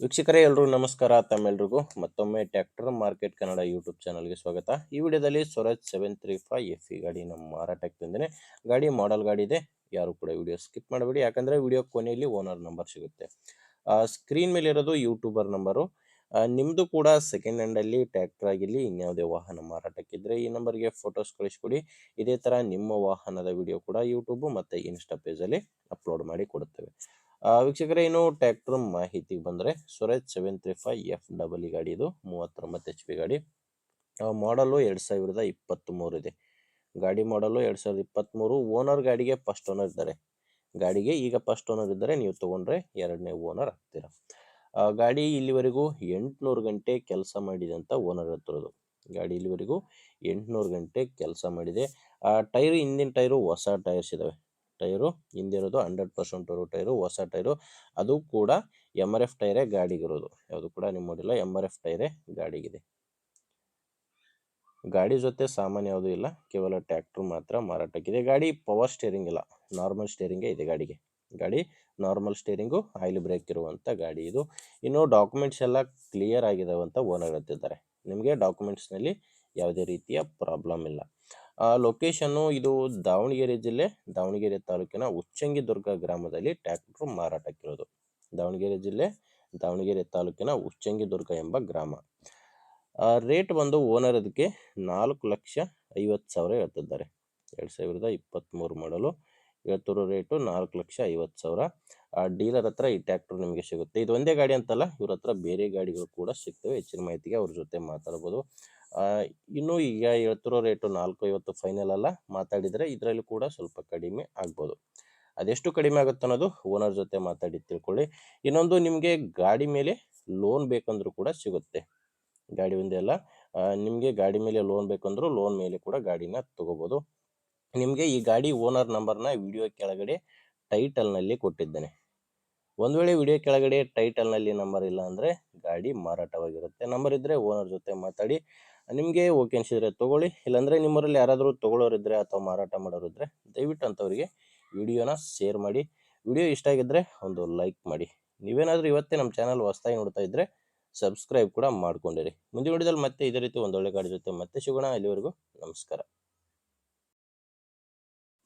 ವೀಕ್ಷಕರೇ ಎಲ್ಲರೂ ನಮಸ್ಕಾರ. ತಮ್ಮೆಲ್ರಿಗೂ ಮತ್ತೊಮ್ಮೆ ಟ್ರ್ಯಾಕ್ಟರ್ ಮಾರ್ಕೆಟ್ ಕನ್ನಡ ಯೂಟ್ಯೂಬ್ ಚಾನಲ್ಗೆ ಸ್ವಾಗತ. ಈ ವಿಡಿಯೋದಲ್ಲಿ ಸ್ವರಾಜ್ 735 FE ಗಾಡಿ ನಮ್ಮ ಮಾರಾಟಕ್ಕೆ ತಂದಿದೆ. ಗಾಡಿ ಮಾಡೆಲ್ ಗಾಡಿ ಇದೆ. ಯಾರು ಕೂಡ ವಿಡಿಯೋ ಸ್ಕಿಪ್ ಮಾಡಬೇಡಿ, ಯಾಕಂದರೆ ವಿಡಿಯೋ ಕೊನೆಯಲ್ಲಿ ಓನರ್ ನಂಬರ್ ಸಿಗುತ್ತೆ. ಸ್ಕ್ರೀನ್ ಮೇಲೆ ಇರೋದು ಯೂಟ್ಯೂಬರ್ ನಂಬರು. ನಿಮ್ಮದು ಕೂಡ ಸೆಕೆಂಡ್ ಹ್ಯಾಂಡಲ್ಲಿ ಟ್ರ್ಯಾಕ್ಟರ್ ಆಗಿರಲಿ ಇನ್ಯಾವುದೇ ವಾಹನ ಮಾರಾಟಕ್ಕಿದ್ದರೆ ಈ ನಂಬರ್ಗೆ ಫೋಟೋಸ್ ಕಳಿಸ್ಕೊಡಿ. ಇದೇ ಥರ ನಿಮ್ಮ ವಾಹನದ ವಿಡಿಯೋ ಕೂಡ ಯೂಟ್ಯೂಬು ಮತ್ತು ಇನ್ಸ್ಟಾ ಪೇಜಲ್ಲಿ ಅಪ್ಲೋಡ್ ಮಾಡಿ ಕೊಡುತ್ತೇವೆ. ವೀಕ್ಷಕರೇ, ಇನ್ನು ಟ್ರ್ಯಾಕ್ಟರ್ ಮಾಹಿತಿಗೆ ಬಂದರೆ ಸ್ವರಾಜ್ 735 FE ಗಾಡಿ ಇದು 39 HP ಗಾಡಿ. ಮಾಡಲು 2023 ಇದೆ. ಗಾಡಿ ಮಾಡಲು 2023. ಓನರ್ ಗಾಡಿಗೆ ಫಸ್ಟ್ ಓನರ್ ಇದ್ದಾರೆ. ಗಾಡಿಗೆ ಈಗ ಫಸ್ಟ್ ಓನರ್ ಇದ್ದರೆ, ನೀವು ತೊಗೊಂಡ್ರೆ ಎರಡನೇ ಓನರ್ ಆಗ್ತೀರಾ. ಗಾಡಿ ಇಲ್ಲಿವರೆಗೂ 800 ಗಂಟೆ ಕೆಲಸ ಮಾಡಿದೆ ಅಂತ ಓನರ್ ಹೇಳ್ತಿರೋದು. ಗಾಡಿ ಇಲ್ಲಿವರೆಗೂ 800 ಗಂಟೆ ಕೆಲಸ ಮಾಡಿದೆ. ಟೈರು, ಹಿಂದಿನ ಟೈರು ಹೊಸ ಟೈರ್ಸ್ ಇದ್ದಾವೆ. ಟೈರು ಹಿಂದಿರೋದು 100% ಟೈರು, ಹೊಸ ಟೈರು. ಅದು ಕೂಡ MRF ಟೈರೇ ಗಾಡಿಗಿರೋದು. ಯಾವುದು ಕೂಡ ನಿಮ್ಮ ನೋಡಿಲ್ಲ, MRF ಟೈರೇ ಗಾಡಿಗಿದೆ. ಗಾಡಿ ಜೊತೆ ಸಾಮಾನು ಯಾವುದೂ ಇಲ್ಲ, ಕೇವಲ ಟ್ರ್ಯಾಕ್ಟರ್ ಮಾತ್ರ ಮಾರಾಟಕ್ಕಿದೆ. ಗಾಡಿ ಪವರ್ ಸ್ಟೇರಿಂಗ್ ಇಲ್ಲ, ನಾರ್ಮಲ್ ಸ್ಟೇರಿಂಗೇ ಇದೆ ಗಾಡಿಗೆ. ಗಾಡಿ ನಾರ್ಮಲ್ ಸ್ಟೇರಿಂಗು, ಆಯಿಲ್ ಬ್ರೇಕ್ ಇರುವಂಥ ಗಾಡಿ ಇದು. ಇನ್ನು ಡಾಕ್ಯುಮೆಂಟ್ಸ್ ಎಲ್ಲ ಕ್ಲಿಯರ್ ಆಗಿದಾವೆ ಅಂತ ಓನರ್ ಹೇಳ್ತಿದ್ದಾರೆ. ನಿಮಗೆ ಡಾಕ್ಯುಮೆಂಟ್ಸ್ನಲ್ಲಿ ಯಾವುದೇ ರೀತಿಯ ಪ್ರಾಬ್ಲಮ್ ಇಲ್ಲ. ಲೊಕೇಶನ್ನು ಇದು ದಾವಣಗೆರೆ ಜಿಲ್ಲೆ, ದಾವಣಗೆರೆ ತಾಲೂಕಿನ ಉಚ್ಚಂಗಿದುರ್ಗ ಗ್ರಾಮದಲ್ಲಿ ಟ್ರ್ಯಾಕ್ಟರ್ ಮಾರಾಟಕ್ಕಿರೋದು. ದಾವಣಗೆರೆ ಜಿಲ್ಲೆ, ದಾವಣಗೆರೆ ತಾಲೂಕಿನ ಉಚ್ಚಂಗಿದುರ್ಗ ಎಂಬ ಗ್ರಾಮ. ರೇಟ್ ಬಂದು ಓನರ್ ಅದಕ್ಕೆ 4,50,000 ಹೇಳ್ತಿದ್ದಾರೆ. 2023 ಮಾಡಲು ಹೇಳ್ತಿರೋ ರೇಟು 4,50,000. ಡೀಲರ್ ಹತ್ರ ಈ ಟ್ರ್ಯಾಕ್ಟರ್ ನಿಮಗೆ ಸಿಗುತ್ತೆ. ಇದು ಒಂದೇ ಗಾಡಿ ಅಂತಲ್ಲ, ಇವ್ರ ಹತ್ರ ಬೇರೆ ಗಾಡಿಗಳು ಕೂಡ ಸಿಗ್ತವೆ. ಹೆಚ್ಚಿನ ಮಾಹಿತಿಗೆ ಅವ್ರ ಜೊತೆ ಮಾತಾಡ್ಬೋದು. ಇನ್ನು ಈಗ ಹೇಳ್ತಿರೋ ರೇಟು 4,50 ಫೈನಲ್ ಅಲ್ಲ, ಮಾತಾಡಿದರೆ ಇದರಲ್ಲಿ ಕೂಡ ಸ್ವಲ್ಪ ಕಡಿಮೆ ಆಗ್ಬೋದು. ಅದೆಷ್ಟು ಕಡಿಮೆ ಆಗುತ್ತೆ ಅನ್ನೋದು ಓನರ್ ಜೊತೆ ಮಾತಾಡಿ ತಿಳ್ಕೊಳ್ಳಿ. ಇನ್ನೊಂದು, ನಿಮಗೆ ಗಾಡಿ ಮೇಲೆ ಲೋನ್ ಬೇಕಂದ್ರೂ ಕೂಡ ಸಿಗುತ್ತೆ. ಗಾಡಿ ಒಂದೇ ಅಲ್ಲ, ನಿಮಗೆ ಗಾಡಿ ಮೇಲೆ ಲೋನ್ ಬೇಕಂದ್ರೂ ಲೋನ್ ಮೇಲೆ ಕೂಡ ಗಾಡಿನ ತೊಗೋಬೋದು. ನಿಮಗೆ ಈ ಗಾಡಿ ಓನರ್ ನಂಬರ್ನ ವಿಡಿಯೋ ಕೆಳಗಡೆ ಟೈಟಲ್ನಲ್ಲಿ ಕೊಟ್ಟಿದ್ದೇನೆ. ಒಂದು ವೇಳೆ ವಿಡಿಯೋ ಕೆಳಗಡೆ ಟೈಟಲ್ನಲ್ಲಿ ನಂಬರ್ ಇಲ್ಲ ಅಂದರೆ ಗಾಡಿ ಮಾರಾಟವಾಗಿರುತ್ತೆ. ನಂಬರ್ ಇದ್ದರೆ ಓನರ್ ಜೊತೆ ಮಾತಾಡಿ ನಿಮಗೆ ಓಕೆ ಅನಿಸಿದರೆ ತೊಗೊಳ್ಳಿ. ಇಲ್ಲಾಂದರೆ ನಿಮ್ಮರಲ್ಲಿ ಯಾರಾದರೂ ತೊಗೊಳ್ಳೋರಿದ್ದರೆ ಅಥವಾ ಮಾರಾಟ ಮಾಡೋರಿದ್ದರೆ ದಯವಿಟ್ಟು ಅಂಥವ್ರಿಗೆ ವಿಡಿಯೋನ ಶೇರ್ ಮಾಡಿ. ವಿಡಿಯೋ ಇಷ್ಟ ಆಗಿದ್ದರೆ ಒಂದು ಲೈಕ್ ಮಾಡಿ. ನೀವೇನಾದರೂ ಇವತ್ತೇ ನಮ್ಮ ಚಾನಲ್ ಹೊಸದಾಗಿ ನೋಡ್ತಾ ಇದ್ದರೆ ಸಬ್ಸ್ಕ್ರೈಬ್ ಕೂಡ ಮಾಡ್ಕೊಂಡಿರಿ. ಮುಂದಿನ ವಿಡಿಯೋದಲ್ಲಿ ಮತ್ತೆ ಇದೇ ರೀತಿ ಒಂದೊಳ್ಳೆ ಗಾಡಿ ಜೊತೆ ಮತ್ತೆ ಸಿಗೋಣ. ಅಲ್ಲಿವರೆಗೂ ನಮಸ್ಕಾರ.